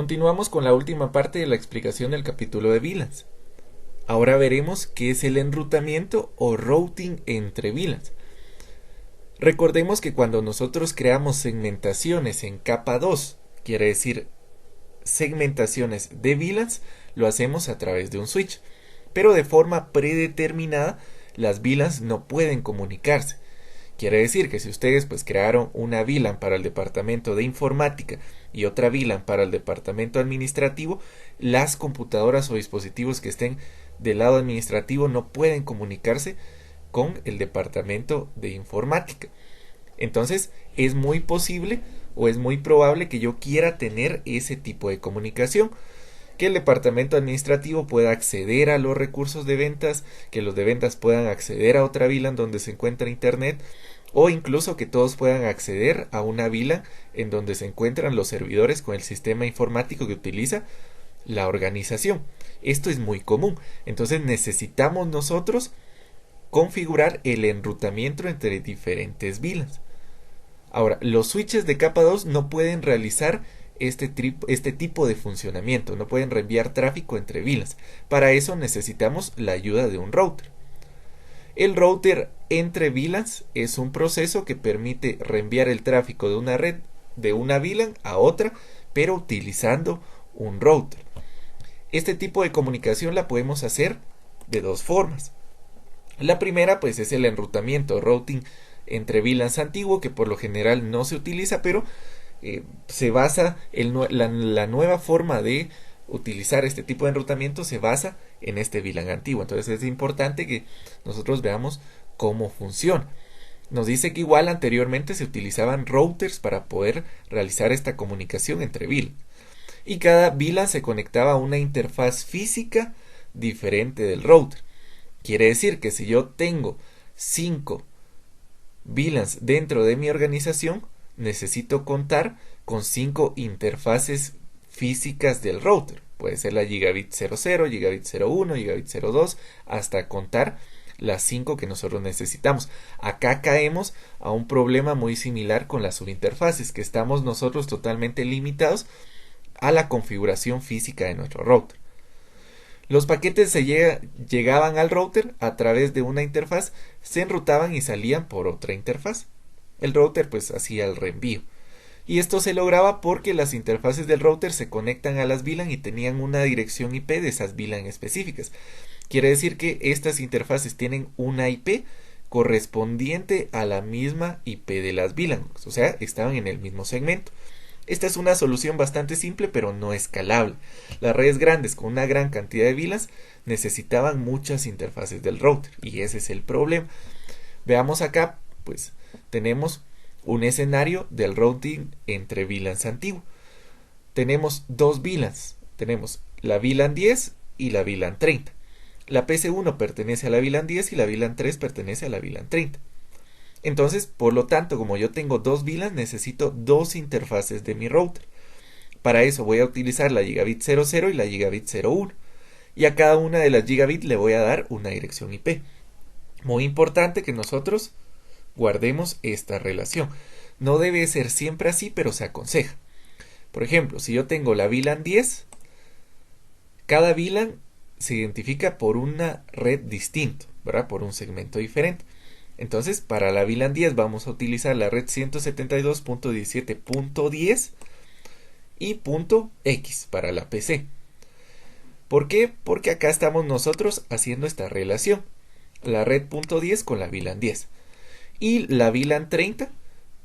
Continuamos con la última parte de la explicación del capítulo de VLANs. Ahora veremos qué es el enrutamiento o routing entre VLANs. Recordemos que cuando nosotros creamos segmentaciones en capa 2, quiere decir segmentaciones de VLANs, lo hacemos a través de un switch, pero de forma predeterminada las VLANs no pueden comunicarse. Quiere decir que si ustedes crearon una VLAN para el departamento de informática y otra VLAN para el departamento administrativo, las computadoras o dispositivos que estén del lado administrativo no pueden comunicarse con el departamento de informática. Entonces es muy posible o es muy probable que yo quiera tener ese tipo de comunicación, que el departamento administrativo pueda acceder a los recursos de ventas, que los de ventas puedan acceder a otra VLAN donde se encuentra internet, o incluso que todos puedan acceder a una VLAN en donde se encuentran los servidores con el sistema informático que utiliza la organización. Esto es muy común. Entonces necesitamos nosotros configurar el enrutamiento entre diferentes VLANs. Ahora, los switches de capa 2 no pueden realizar este tipo de funcionamiento, no pueden reenviar tráfico entre VLANs. Para eso necesitamos la ayuda de un router. El router entre VLANs es un proceso que permite reenviar el tráfico de una red de una VLAN a otra, pero utilizando un router. Este tipo de comunicación la podemos hacer de dos formas. La primera es el enrutamiento, routing entre VLANs antiguo, que por lo general no se utiliza, pero se basa en la nueva forma de utilizar este tipo de enrutamiento se basa en este VLAN antiguo. Entonces es importante que nosotros veamos cómo funciona. Nos dice que igual anteriormente se utilizaban routers para poder realizar esta comunicación entre VLAN. Y cada VLAN se conectaba a una interfaz física diferente del router. Quiere decir que si yo tengo 5 VLANs dentro de mi organización, necesito contar con 5 interfaces físicas del router. Puede ser la Gigabit 00, Gigabit 01, Gigabit 02, hasta contar las 5 que nosotros necesitamos. Acá caemos a un problema muy similar con las subinterfaces, que estamos nosotros totalmente limitados a la configuración física de nuestro router. Los paquetes llegaban al router a través de una interfaz, se enrutaban y salían por otra interfaz. El router hacía el reenvío. Y esto se lograba porque las interfaces del router se conectan a las VLAN y tenían una dirección IP de esas VLAN específicas. Quiere decir que estas interfaces tienen una IP correspondiente a la misma IP de las VLAN, o sea, estaban en el mismo segmento. Esta es una solución bastante simple, pero no escalable. Las redes grandes con una gran cantidad de VLANs necesitaban muchas interfaces del router, y ese es el problema. Veamos acá, tenemos un escenario del routing entre VLANs antiguo. Tenemos dos VLANs, tenemos la VLAN 10 y la VLAN 30. La PC1 pertenece a la VLAN 10 y la VLAN 3 pertenece a la VLAN 30. Entonces, por lo tanto, como yo tengo dos VLANs, necesito dos interfaces de mi router. Para eso voy a utilizar la Gigabit 00 y la Gigabit 01. Y a cada una de las Gigabit le voy a dar una dirección IP. Muy importante que nosotros guardemos esta relación. No debe ser siempre así, pero se aconseja. Por ejemplo, si yo tengo la VLAN 10, cada VLAN se identifica por una red distinta, ¿verdad? Por un segmento diferente. Entonces, para la VLAN 10 vamos a utilizar la red 172.17.10 y .x para la PC. ¿Por qué? Porque acá estamos nosotros haciendo esta relación. La red .10 con la VLAN 10. Y la VLAN 30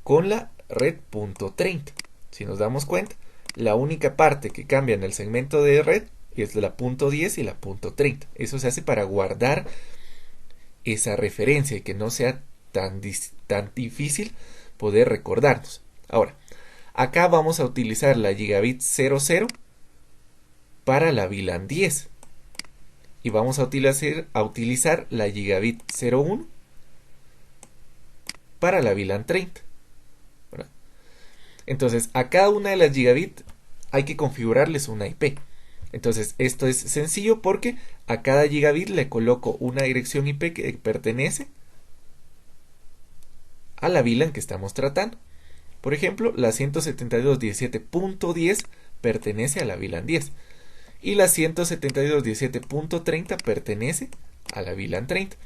con la red .30. Si nos damos cuenta, la única parte que cambia en el segmento de red es la .10 y la .30. Eso se hace para guardar esa referencia y que no sea tan difícil poder recordarnos. Ahora, acá vamos a utilizar la Gigabit 00 para la VLAN 10 y vamos a utilizar la Gigabit 01 para la VLAN 30. ¿Verdad? Entonces, a cada una de las Gigabit hay que configurarles una IP. Entonces, esto es sencillo porque a cada Gigabit le coloco una dirección IP que pertenece a la VLAN que estamos tratando. Por ejemplo, la 172.17.10 pertenece a la VLAN 10. Y la 172.17.30 pertenece a la VLAN 30.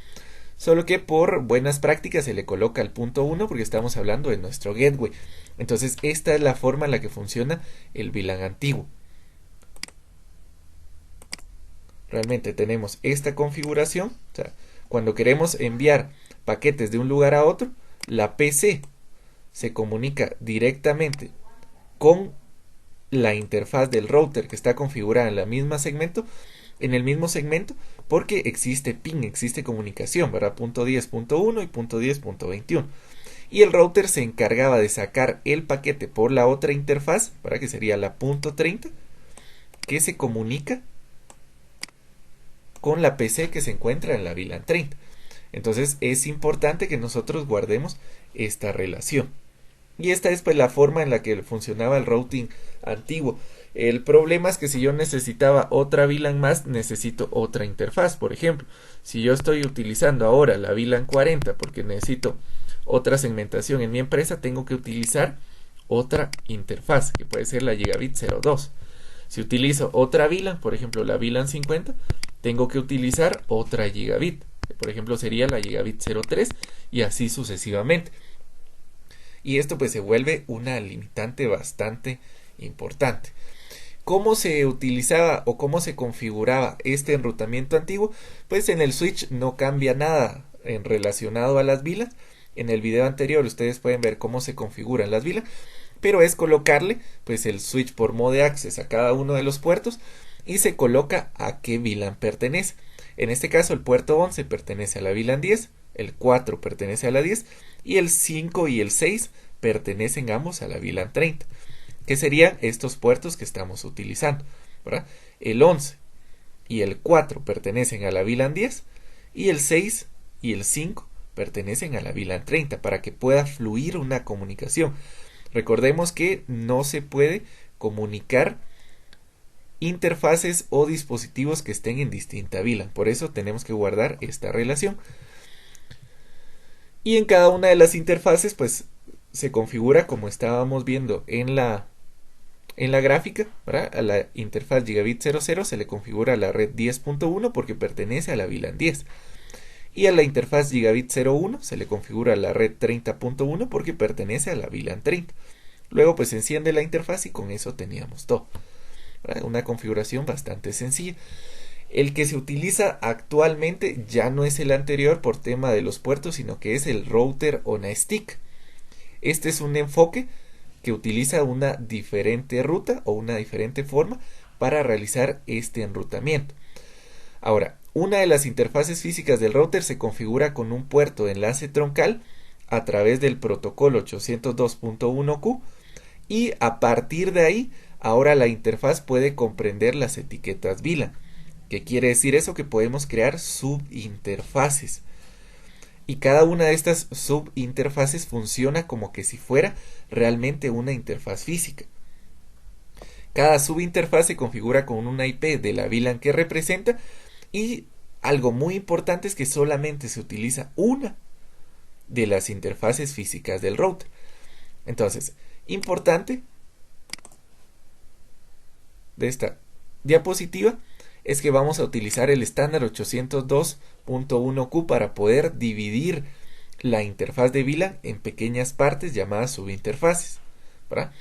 Solo que por buenas prácticas se le coloca el punto 1 porque estamos hablando de nuestro gateway. Entonces esta es la forma en la que funciona el VLAN antiguo. Realmente tenemos esta configuración. O sea, cuando queremos enviar paquetes de un lugar a otro, la PC se comunica directamente con la interfaz del router que está configurada en el mismo segmento, porque existe ping, existe comunicación, ¿verdad? Punto 10.1 y punto 10.21. Y el router se encargaba de sacar el paquete por la otra interfaz, ¿verdad? Que sería la punto 30, que se comunica con la PC que se encuentra en la VLAN 30. Entonces es importante que nosotros guardemos esta relación. Y esta es pues la forma en la que funcionaba el routing antiguo. El problema es que si yo necesitaba otra VLAN más, necesito otra interfaz. Por ejemplo, si yo estoy utilizando ahora la VLAN 40 porque necesito otra segmentación en mi empresa, tengo que utilizar otra interfaz, que puede ser la Gigabit 02. Si utilizo otra VLAN, por ejemplo la VLAN 50, tengo que utilizar otra Gigabit. Por ejemplo sería la Gigabit 03 y así sucesivamente. Y esto pues se vuelve una limitante bastante importante. ¿Cómo se utilizaba o cómo se configuraba este enrutamiento antiguo? Pues en el switch no cambia nada en relacionado a las VLANs. En el video anterior ustedes pueden ver cómo se configuran las VLANs, pero es colocarle pues el switch por mode access a cada uno de los puertos y se coloca a qué VLAN pertenece. En este caso el puerto 11 pertenece a la VLAN 10, el 4 pertenece a la 10 y el 5 y el 6 pertenecen ambos a la VLAN 30, que serían estos puertos que estamos utilizando, ¿verdad? El 11 y el 4 pertenecen a la VLAN 10 y el 6 y el 5 pertenecen a la VLAN 30 para que pueda fluir una comunicación. Recordemos que no se puede comunicar interfaces o dispositivos que estén en distinta VLAN, por eso tenemos que guardar esta relación. Y en cada una de las interfaces pues se configura como estábamos viendo en la gráfica, ¿verdad? A la interfaz Gigabit 00 se le configura la red 10.1 porque pertenece a la VLAN 10. Y a la interfaz Gigabit 01 se le configura la red 30.1 porque pertenece a la VLAN 30. Luego pues se enciende la interfaz y con eso teníamos todo, ¿verdad? Una configuración bastante sencilla. El que se utiliza actualmente ya no es el anterior por tema de los puertos, sino que es el router on a stick. Este es un enfoque que utiliza una diferente ruta o una diferente forma para realizar este enrutamiento. Ahora, una de las interfaces físicas del router se configura con un puerto de enlace troncal a través del protocolo 802.1q y a partir de ahí, ahora la interfaz puede comprender las etiquetas VLAN. ¿Qué quiere decir eso? Que podemos crear subinterfaces. Y cada una de estas subinterfaces funciona como que si fuera realmente una interfaz física. Cada subinterfaz se configura con una IP de la VLAN que representa y algo muy importante es que solamente se utiliza una de las interfaces físicas del router. Entonces, importante de esta diapositiva es que vamos a utilizar el estándar 802.1q para poder dividir la interfaz de VLAN en pequeñas partes llamadas subinterfaces, ¿verdad?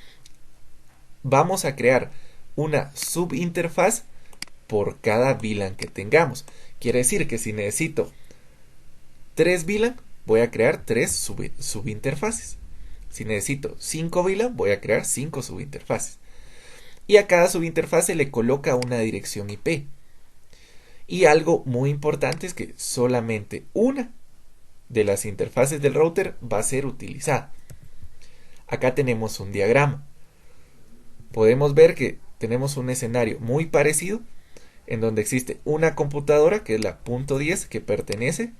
Vamos a crear una subinterfaz por cada VLAN que tengamos. Quiere decir que si necesito 3 VLAN, voy a crear 3 subinterfaces. Si necesito 5 VLAN, voy a crear 5 subinterfaces. Y a cada subinterfaz se le coloca una dirección IP. Y algo muy importante es que solamente una de las interfaces del router va a ser utilizada. Acá tenemos un diagrama. Podemos ver que tenemos un escenario muy parecido en donde existe una computadora que es la punto 10 que pertenece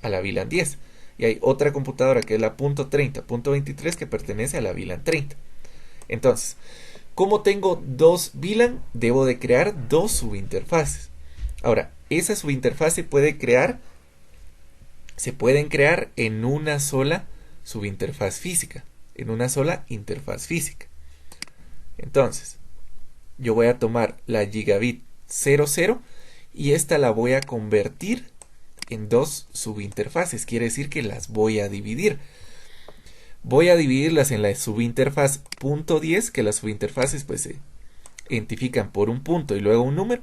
a la VLAN 10 y hay otra computadora que es la punto 30, punto 23 que pertenece a la VLAN 30. Entonces, como tengo dos VLAN, debo de crear dos subinterfaces. Ahora, esa subinterfaz se pueden crear en una sola subinterfaz física, en una sola interfaz física. Entonces, yo voy a tomar la gigabit 00 y esta la voy a convertir en dos subinterfaces. Quiere decir que las voy a dividir. Voy a dividirlas en la subinterfaz .10, que las subinterfaces pues se identifican por un punto y luego un número,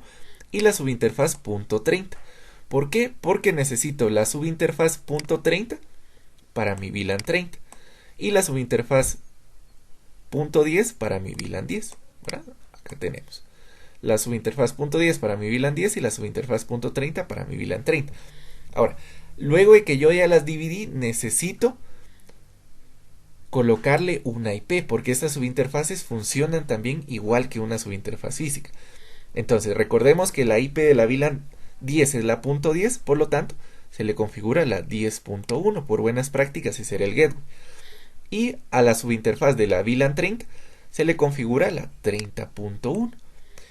y la subinterfaz .30. ¿Por qué? Porque necesito la subinterfaz .30 para mi VLAN 30 y la subinterfaz .10 para mi VLAN 10. ¿Verdad? Acá tenemos la subinterfaz .10 para mi VLAN 10 y la subinterfaz .30 para mi VLAN 30. Ahora, luego de que yo ya las dividí, necesito colocarle una IP, porque estas subinterfaces funcionan también igual que una subinterfaz física. Entonces, recordemos que la IP de la VLAN 10 es la .10, por lo tanto, se le configura la 10.1. Por buenas prácticas, ese será el gateway. Y a la subinterfaz de la VLAN 30 se le configura la 30.1.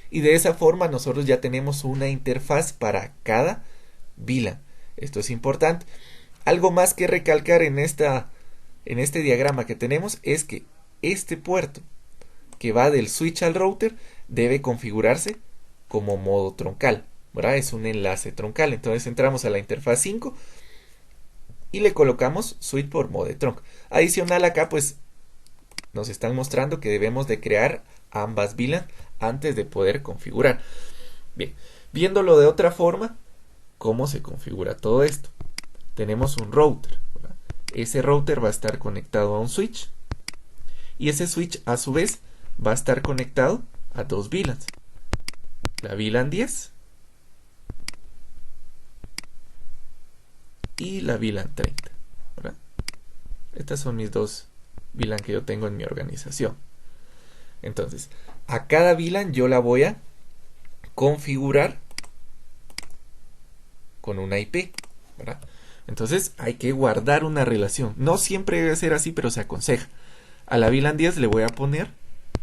Y de esa forma nosotros ya tenemos una interfaz para cada VLAN. Esto es importante. Algo más que recalcar en este diagrama que tenemos es que este puerto que va del switch al router debe configurarse como modo troncal, ¿verdad? Es un enlace troncal. Entonces entramos a la interfaz 5 y le colocamos switch por mode trunk. Adicional acá pues nos están mostrando que debemos de crear ambas VLAN antes de poder configurar. Bien, viéndolo de otra forma, ¿cómo se configura todo esto? Tenemos un router, ¿verdad? Ese router va a estar conectado a un switch y ese switch a su vez va a estar conectado a dos VLANs, la VLAN 10 y la VLAN 30, ¿verdad? Estas son mis dos VLAN que yo tengo en mi organización. Entonces, a cada VLAN yo la voy a configurar con una IP, ¿verdad? Entonces hay que guardar una relación. No siempre debe ser así, pero se aconseja. A la VLAN 10 le voy a poner,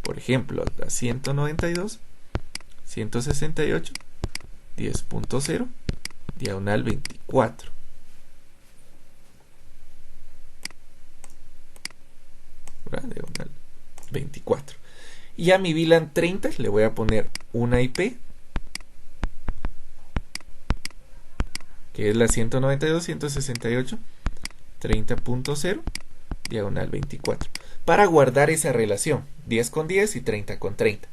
por ejemplo, la 192.168 10.0 diagonal 24. ¿Verdad? Diagonal 24. Y a mi VLAN 30 le voy a poner una IP que es la 192.168.30.0 diagonal 24, para guardar esa relación 10 con 10 y 30 con 30.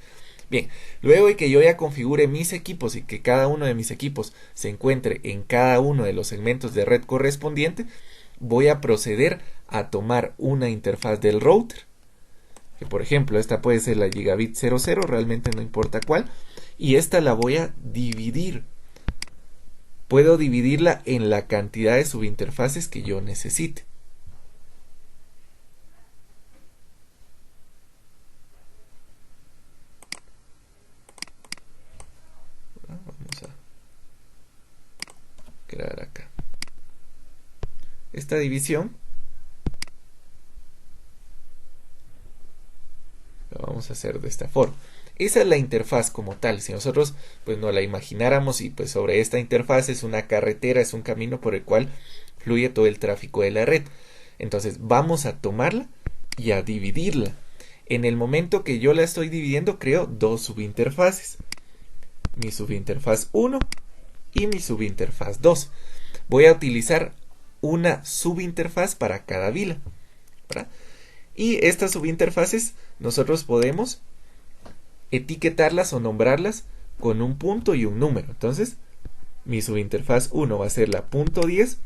Bien, luego de que yo ya configure mis equipos y que cada uno de mis equipos se encuentre en cada uno de los segmentos de red correspondiente, voy a proceder a tomar una interfaz del router, que por ejemplo esta puede ser la gigabit 00, realmente no importa cuál, y esta la voy a dividir. Puedo dividirla en la cantidad de subinterfaces que yo necesite. Vamos a crear acá esta división. La vamos a hacer de esta forma. Esa es la interfaz como tal. Si nosotros pues no la imagináramos y pues sobre esta interfaz es una carretera, es un camino por el cual fluye todo el tráfico de la red. Entonces vamos a tomarla y a dividirla. En el momento que yo la estoy dividiendo, creo dos subinterfaces. Mi subinterfaz 1 y mi subinterfaz 2. Voy a utilizar una subinterfaz para cada VLAN, ¿verdad? Y estas subinterfaces nosotros podemos etiquetarlas o nombrarlas con un punto y un número. Entonces, mi subinterfaz 1 va a ser la .10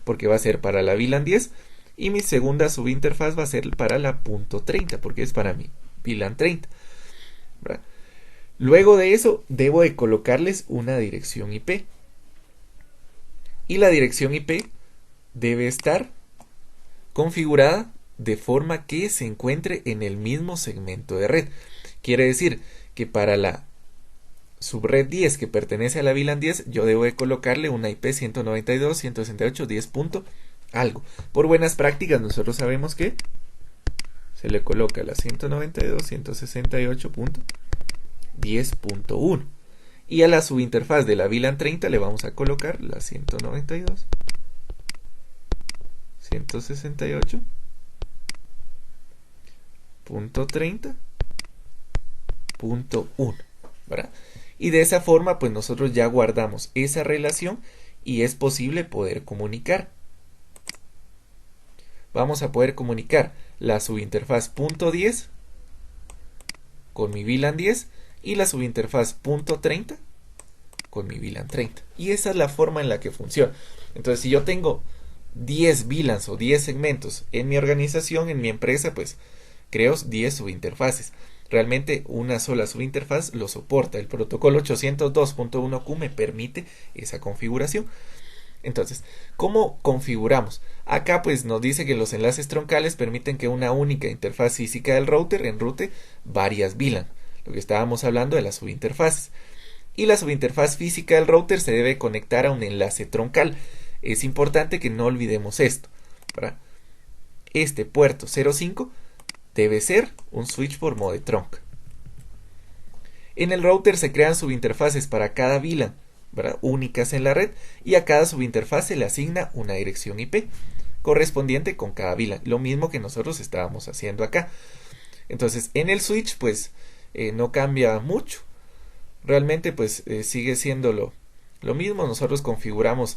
porque va a ser para la VLAN 10 y mi segunda subinterfaz va a ser para la .30 porque es para mi VLAN 30, ¿verdad? Luego de eso debo de colocarles una dirección IP y la dirección IP debe estar configurada de forma que se encuentre en el mismo segmento de red. Quiere decir que para la subred 10 que pertenece a la VLAN 10 yo debo de colocarle una IP 192.168.10. algo. Por buenas prácticas nosotros sabemos que se le coloca la 192.168.10.1 y a la subinterfaz de la VLAN 30 le vamos a colocar la 192.168.30 punto 1, ¿verdad? Y de esa forma pues nosotros ya guardamos esa relación y es posible poder comunicar. Vamos a poder comunicar la subinterfaz punto 10 con mi VLAN 10 y la subinterfaz punto 30 con mi VLAN 30. Y esa es la forma en la que funciona. Entonces, si yo tengo 10 VLANs o 10 segmentos en mi organización, en mi empresa, pues creo 10 subinterfaces. Realmente una sola subinterfaz lo soporta. El protocolo 802.1q me permite esa configuración. Entonces, ¿cómo configuramos? Acá pues nos dice que los enlaces troncales permiten que una única interfaz física del router enrute varias VLAN, lo que estábamos hablando de las subinterfaces. Y la subinterfaz física del router se debe conectar a un enlace troncal. Es importante que no olvidemos esto, ¿verdad? Este puerto 05 debe ser un switch por mode trunk. En el router se crean subinterfaces para cada VLAN, ¿verdad?, únicas en la red, y a cada subinterfaz se le asigna una dirección IP correspondiente con cada VLAN, lo mismo que nosotros estábamos haciendo acá. Entonces en el switch pues no cambia mucho, realmente pues sigue siendo lo mismo. Nosotros configuramos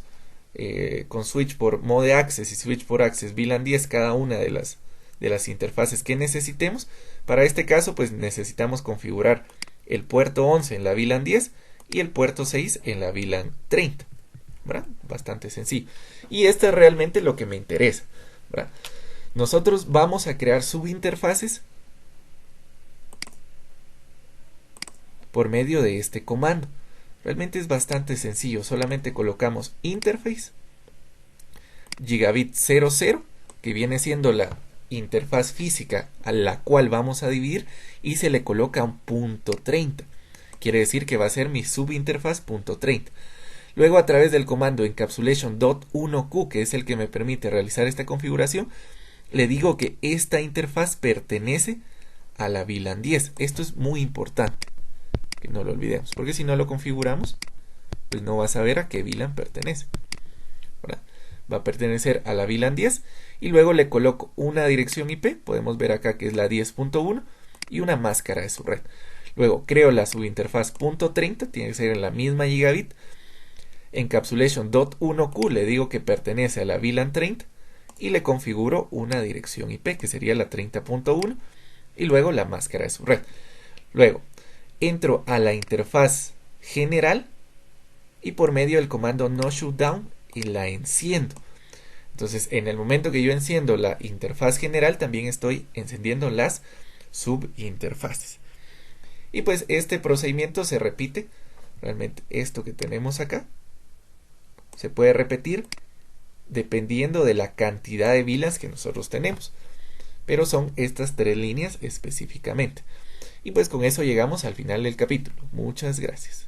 con switch por mode access y switch por access VLAN 10 cada una de las interfaces que necesitemos. Para este caso pues necesitamos configurar el puerto 11 en la VLAN 10 y el puerto 6 en la VLAN 30, ¿verdad? Bastante sencillo. Y esto es realmente lo que me interesa, ¿verdad? Nosotros vamos a crear subinterfaces por medio de este comando. Realmente es bastante sencillo. Solamente colocamos interface gigabit 00, que viene siendo la interfaz física a la cual vamos a dividir, y se le coloca un punto 30. Quiere decir que va a ser mi subinterfaz punto 30. Luego, a través del comando encapsulation.1q, que es el que me permite realizar esta configuración, le digo que esta interfaz pertenece a la VLAN 10. Esto es muy importante, que no lo olvidemos, porque si no lo configuramos, pues no va a saber a qué VLAN pertenece, ¿verdad? Va a pertenecer a la VLAN 10, y luego le coloco una dirección IP, podemos ver acá que es la 10.1, y una máscara de su red. Luego creo la subinterfaz punto 30, tiene que ser en la misma gigabit. Encapsulation.1q le digo que pertenece a la VLAN 30 y le configuro una dirección IP que sería la 30.1 y luego la máscara de su red. Luego entro a la interfaz general y por medio del comando no shutdown y la enciendo. Entonces en el momento que yo enciendo la interfaz general también estoy encendiendo las subinterfaces. Y pues este procedimiento se repite. Realmente esto que tenemos acá se puede repetir dependiendo de la cantidad de VLANs que nosotros tenemos, pero son estas 3 líneas específicamente. Y pues con eso llegamos al final del capítulo. Muchas gracias.